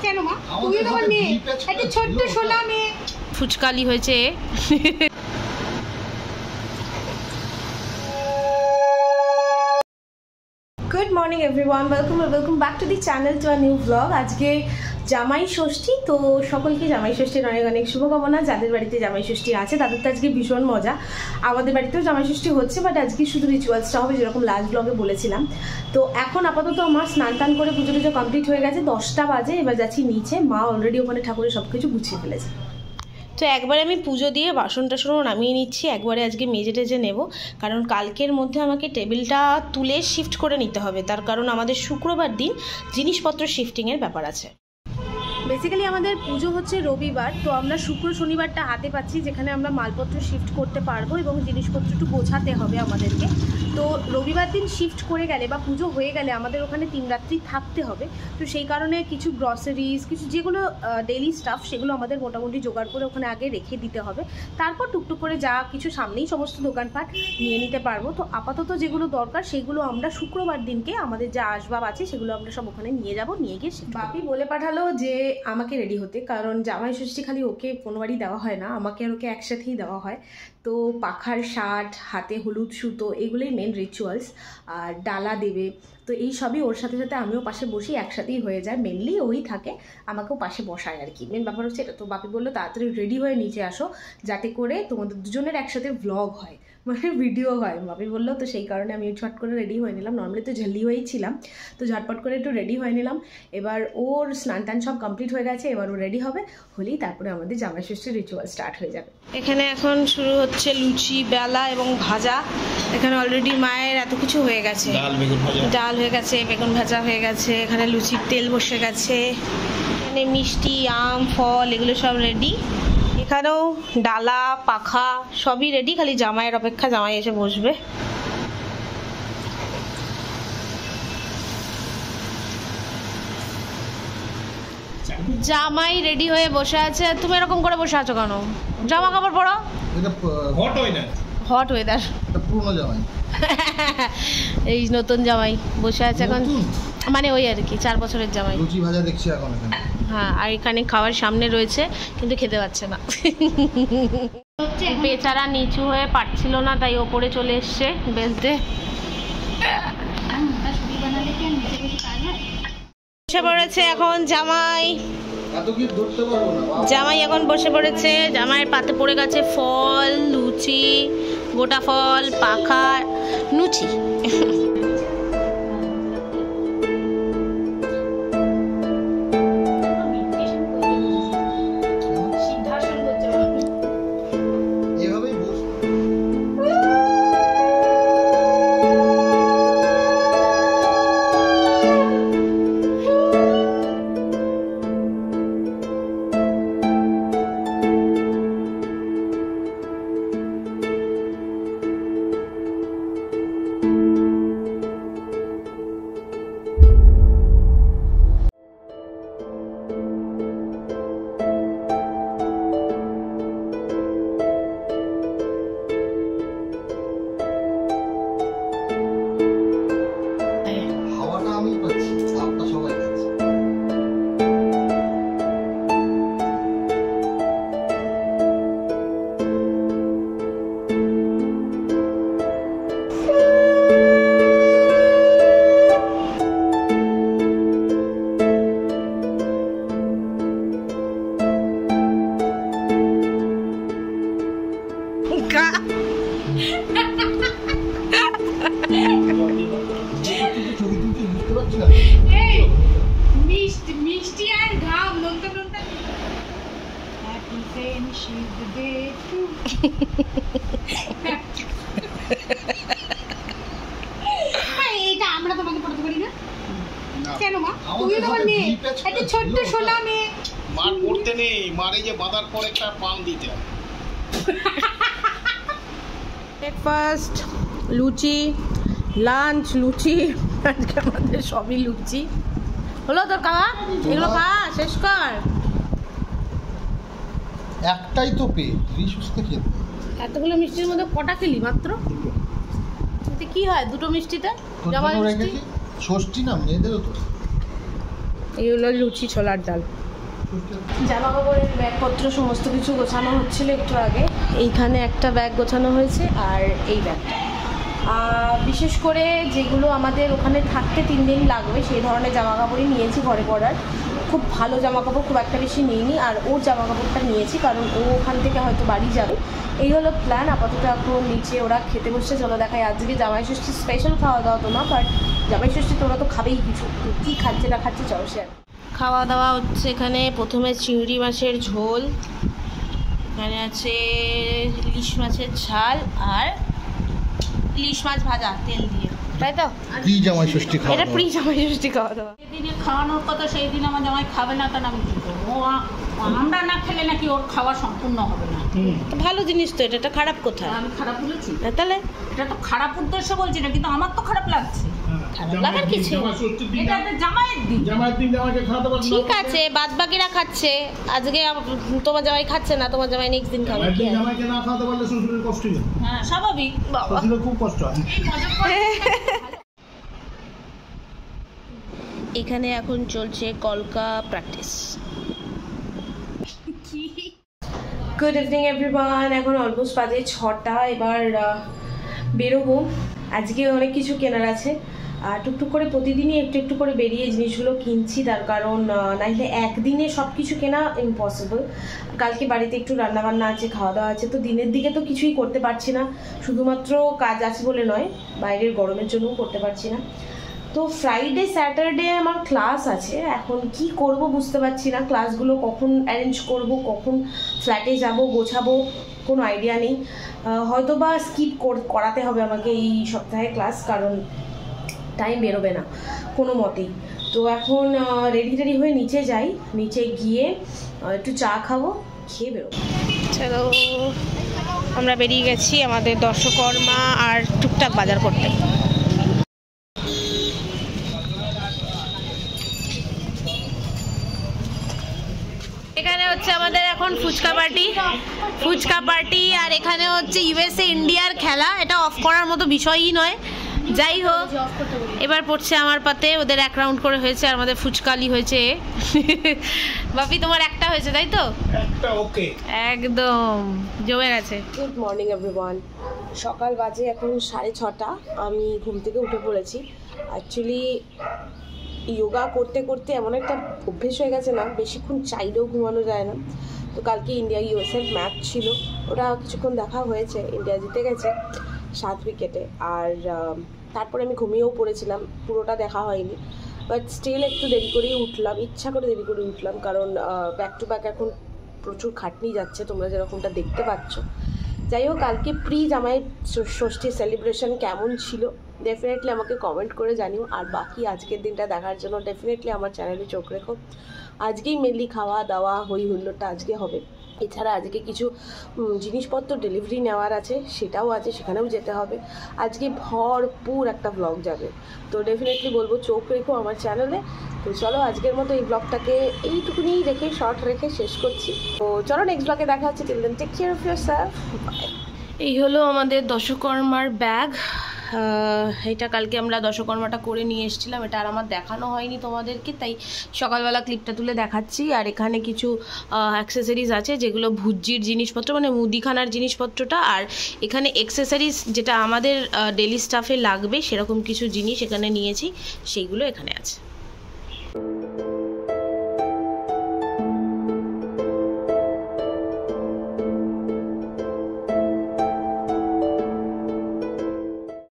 কেন মা? তুই তো মেয়ে, একটা ছোট্ট সোনা মেয়ে। ফুচকালি হয়েছে। Good morning everyone, welcome back to the channel to a new blog. আজকে জামাই ষষ্ঠী, তো সকলকে জামাই ষষ্ঠীর অনেক অনেক শুভকামনা। যাদের বাড়িতে জামাই ষষ্ঠী আছে তাদের তো আজকে ভীষণ মজা। আমাদের বাড়িতেও জামাই ষষ্ঠী হচ্ছে, বাট আজকে শুধু রিচুয়ালসটা হবে, যেরকম লাস্ট ব্লগে বলেছিলাম। তো এখন আপাতত আমার স্নান টান করে পুজো টুজো কমপ্লিট হয়ে গেছে, 10টা বাজে। এবার যাচ্ছি নিচে, মা অলরেডি ওখানে ঠাকুরের সব কিছু গুছিয়ে ফেলেছে। তো একবারে আমি পুজো দিয়ে বাসন টাসনও নামিয়ে নিচ্ছি, একবারে আজকে মেজে টেজে নেব, কারণ কালকের মধ্যে আমাকে টেবিলটা তুলে শিফট করে নিতে হবে। তার কারণ আমাদের শুক্রবার দিন জিনিসপত্র শিফটিংয়ের ব্যাপার আছে। বেসিক্যালি আমাদের পুজো হচ্ছে রবিবার, তো আমরা শুক্র শনিবারটা হাতে পাচ্ছি, যেখানে আমরা মালপত্র শিফট করতে পারবো এবং জিনিসপত্র একটু গোছাতে হবে আমাদেরকে। তো রবিবার দিন শিফট করে গেলে বা পুজো হয়ে গেলে আমাদের ওখানে 3 রাত্রি থাকতে হবে। তো সেই কারণে কিছু গ্রসারিজ, কিছু যেগুলো ডেইলি স্টাফ, সেগুলো আমাদের মোটামুটি জোগাড় করে ওখানে আগে রেখে দিতে হবে। তারপর টুকটুক করে যা কিছু সামনেই সমস্ত দোকানপাট নিয়ে নিতে পারবো। তো আপাতত যেগুলো দরকার সেগুলো আমরা শুক্রবার দিনকে আমাদের যা আসবাব আছে সেগুলো আমরা সব ওখানে নিয়ে যাব, নিয়ে গিয়ে বাপি বলে পাঠালো যে আমাকে রেডি হতে, কারণ জামাই ষষ্ঠী খালি ওকে কোনোবারই দেওয়া হয় না, আমাকে আর ওকে একসাথেই দেওয়া হয়। তো পাখার শার্ট, হাতে হলুদ সুতো, এগুলোই মেন রিচুয়ালস। আর ডালা দেবে, তো এই সবই ওর সাথে সাথে আমিও পাশে বসি, একসাথেই হয়ে যায়। মেনলি ওই থাকে, আমাকেও পাশে বসায় আর কি, মেন ব্যাপার হচ্ছে এটা। তো বাপি বললো তাড়াতাড়ি রেডি হয়ে নিচে আসো, যাতে করে তোমাদের দুজনের একসাথে ভ্লগ হয়, মানে ভিডিও হয়। বাপি বললো, তো সেই কারণে আমি ঝট করে রেডি হয়ে নিলাম। নর্মালি তো ঝাল্লি হয়েই ছিলাম, তো ঝটপট করে একটু রেডি হয়ে নিলাম। এবার ওর স্নান টান সব কমপ্লিট হয়ে গেছে, এবার ও রেডি হবে, হলেই তারপরে আমাদের জামাই ষষ্ঠীর রিচুয়াল স্টার্ট হয়ে যাবে। এখানে এখন শুরু হচ্ছে লুচি বেলা এবং ভাজা। এখানে অলরেডি মায়ের এত কিছু হয়ে গেছে, ডাল হয়ে গেছে, বেগুন ভাজা হয়ে গেছে, এখানে লুচির তেল বসে গেছে, এখানে মিষ্টি, আম, ফল, এগুলো সব রেডি। এখানেও ডালা, পাখা সবই রেডি, খালি জামাইয়ের অপেক্ষা, জামাই এসে বসবে। জামাই রেডি হয়ে বসে আছে, তুমি এরকম করে বসে আছো কেন? জামা কাপড় পরো। হট ওয়েদার, পুরনো জামাই, এই নতুন জামাই বসে আছে এখন, মানে ওই আর কি 4 বছরের জামাই। লুচি ভাজা দেখছি এখন এখানে। হ্যাঁ, আর এখানে খাওয়ার সামনে রয়েছে, কিন্তু খেতে পাচ্ছে না। বেচারা নিচু হয়ে পারছিল না, তাই ওপরে চলে এসছে বেলতে। বসে পড়েছে এখন জামাই, জামাই এখন বসে পড়েছে। জামাইয়ের পাতে পড়ে গেছে ফল, লুচি, গোটা ফল, পাখা, লুচি। মিষ্টি আর ঘাম নোনতা নোনতা। Happy friendship day too. এইটা আমরা তোমাকে পড়তে পারি না কেন মা? তুমি তো মেয়ে, একটা ছোট্ট সোনা মেয়ে। মার পড়তে নেই, মারে যে বাঁধার পর একটা পান দিতে হয়। ব্রেকফাস্ট, লুচি, লাঞ্চ, লুচি, আজকে আমাদের সবই লুচি। হলো তোর খাওয়া? এগুলো খা, শেষ কর। একটাই তো পেট, সুস্থ খেতে। এতগুলো মিষ্টির মধ্যে কটা খেলি মাত্র? কি হয় দুটো মিষ্টিতে? জামাই মিষ্টি ষষ্ঠী না, মেয়েদেরও তো। এই হলো লুচি ছোলার ডাল। জামা কাপড়ের ব্যাগপত্র সমস্ত কিছু গোছানো হচ্ছিল একটু আগে। এইখানে একটা ব্যাগ গোছানো হয়েছে আর এই ব্যাগটা। বিশেষ করে যেগুলো আমাদের ওখানে থাকতে 3 দিন লাগবে সেই ধরনের জামা কাপড়ই নিয়েছি ঘরে পরার। খুব ভালো জামা কাপড় খুব একটা বেশি নিইনি, আর ওর জামা কাপড়টা নিয়েছি কারণ ও ওখান থেকে হয়তো বাড়ি যাবে। এই হলো প্ল্যান। আপাতত এখন নিচে ওরা খেতে বসছে, চলো দেখাই। আজকে জামাই ষষ্ঠী স্পেশাল খাওয়া দাওয়া তো না, বাট জামাই ষষ্ঠী তোরা তো খাবেই কিছু, কী খাচ্ছে না খাচ্ছে চলো সে। খাওয়া দাওয়া হচ্ছে এখানে। প্রথমে চিংড়ি মাছের ঝোল, এখানে আছে ইলিশ মাছের ঝাল আর ইলিশ মাছ ভাজা তেল দিয়ে, তাই তো? প্রি জামাই ষষ্ঠী খাওয়া এটা প্রি জামাই ষষ্ঠী খাওয়া দাওয়া। যেদিনে খাওয়ানোর কথা সেই দিন আমার জামাই খাবে না, তাহলে আমি কী করবো? আমরা না খেলে নাকি ওর খাওয়া সম্পূর্ণ হবে না। ভালো জিনিস তো, এটা খারাপ কোথায়? আমি খারাপ বলেছি? তাহলে এটা তো খারাপ উদ্দেশ্য বলছি না, কিন্তু আমার তো খারাপ লাগছে। খারাপ লাগার কিছু। এটা একটা জামাইয়ের দিন, জামাইকে খাওয়াতে পারবো। ঠিক আছে, বাদ বাকিরা খাচ্ছে, আজকে তোমার জামাই খাচ্ছে না, তোমার জামাই নেক্সট দিন খাবে। জামাইকে না খাওয়াতে পারলে শ্বশুরের কষ্ট হয়। হ্যাঁ স্বাভাবিক, শ্বশুরের খুব কষ্ট হয়। এখানে এখন চলছে কলকা প্র্যাকটিস। Good evening everyone. এখন অলমোস্ট বাজে 6টা। এবার বেরোবো। আজকে অনেক কিছু কেনার আছে, টুকটুক করে প্রতিদিনই একটু একটু করে বেরিয়ে জিনিসগুলো কিনছি, তার কারণ নাহলে একদিনে সব কিছু কেনা ইম্পসিবল। কালকে বাড়িতে একটু রান্নাবান্না আছে, খাওয়া দাওয়া আছে, তো দিনের দিকে তো কিছুই করতে পারছি না। শুধুমাত্র কাজ আছে বলে নয়, বাইরের গরমের জন্যও করতে পারছি না। তো ফ্রাইডে স্যাটারডে আমার ক্লাস আছে, এখন কি করব বুঝতে পারছি না। ক্লাসগুলো কখন অ্যারেঞ্জ করব, কখন ফ্ল্যাটে যাব, গোছাবো, কোনো আইডিয়া নেই। হয়তো বা স্কিপ করাতে হবে আমাকে এই সপ্তাহে ক্লাস, কারণ টাইম বেরোবে না কোনো মতেই। তো এখন রেডি হয়ে নিচে যাই, নিচে গিয়ে একটু চা খাবো, খেয়ে বেরোবো। চলো আমরা বেরিয়ে গেছি আমাদের দর্শকর্মা আর টুকটাক বাজার করতে। এখানে হচ্ছে আমাদের এখন ফুচকা পার্টি, আর এখানে হচ্ছে ইউএসএ ইন্ডিয়ার খেলা। এটা অফ করার মতো বিষয়ই নয়, যাই হোক। এবার পড়ছে আমার পাতে, ওদের 1 রাউন্ড করে হয়েছে আর আমাদের ফুচকালি হয়েছে। বাপি তোমার একটা হয়েছে তাই তো? একটা ওকে, একদম জমে গেছে। Good morning everyone. সকাল বাজে এখন 6:30। আমি ঘুম থেকে উঠে পড়েছি। অ্যাকচুয়ালি যোগা করতে করতে এমন একটা অভ্যেস হয়ে গেছে না, বেশিক্ষণ চাইলেও ঘুমানো যায় না। তো কালকে ইন্ডিয়া ইউএসএর ম্যাচ ছিল, ওটা কিছুক্ষণ দেখা হয়েছে, ইন্ডিয়া জিতে গেছে 7 উইকেটে। আর তারপরে আমি ঘুমিয়েও পড়েছিলাম, পুরোটা দেখা হয়নি। বাট স্টিল একটু দেরি করেই উঠলাম, ইচ্ছা করে দেরি করে উঠলাম, কারণ ব্যাক টু ব্যাক এখন প্রচুর খাটনি যাচ্ছে, তোমরা যেরকমটা দেখতে পাচ্ছ। যাই হোক, কালকে প্রি জামাই ষষ্ঠী সেলিব্রেশন কেমন ছিল ডেফিনেটলি আমাকে কমেন্ট করে জানিও। আর বাকি আজকের দিনটা দেখার জন্য ডেফিনেটলি আমার চ্যানেলে চোখ রেখো। আজকেই মেনলি খাওয়া দাওয়া হই হুল্লোড়টা আজকে হবে। এছাড়া আজকে কিছু জিনিসপত্র ডেলিভারি নেওয়ার আছে, সেটাও আছে, সেখানেও যেতে হবে। আজকে ভরপুর একটা ব্লগ যাবে, তো ডেফিনেটলি বলবো চোখ রেখো আমার চ্যানেলে। তো চলো আজকের মতো এই ব্লগটাকে এইটুকুনি রেখে শর্ট রেখে শেষ করছি। তো চলো নেক্সট ব্লগে দেখা হচ্ছে। Till then take care of yourself. এই হলো আমাদের দশকর্মার ব্যাগ। এটা কালকে আমরা দশকর্মাটা করে নিয়ে এসেছিলাম, এটা আর আমার দেখানো হয়নি তোমাদেরকে, তাই সকালবেলা ক্লিপটা তুলে দেখাচ্ছি। আর এখানে কিছু অ্যাক্সেসরিজ আছে, যেগুলো ভুজির জিনিসপত্র, মানে মুদিখানার জিনিসপত্রটা। আর এখানে অ্যাক্সেসরিজ যেটা আমাদের ডেলি স্টাফে লাগবে সেরকম কিছু জিনিস এখানে নিয়েছি, সেইগুলো এখানে আছে।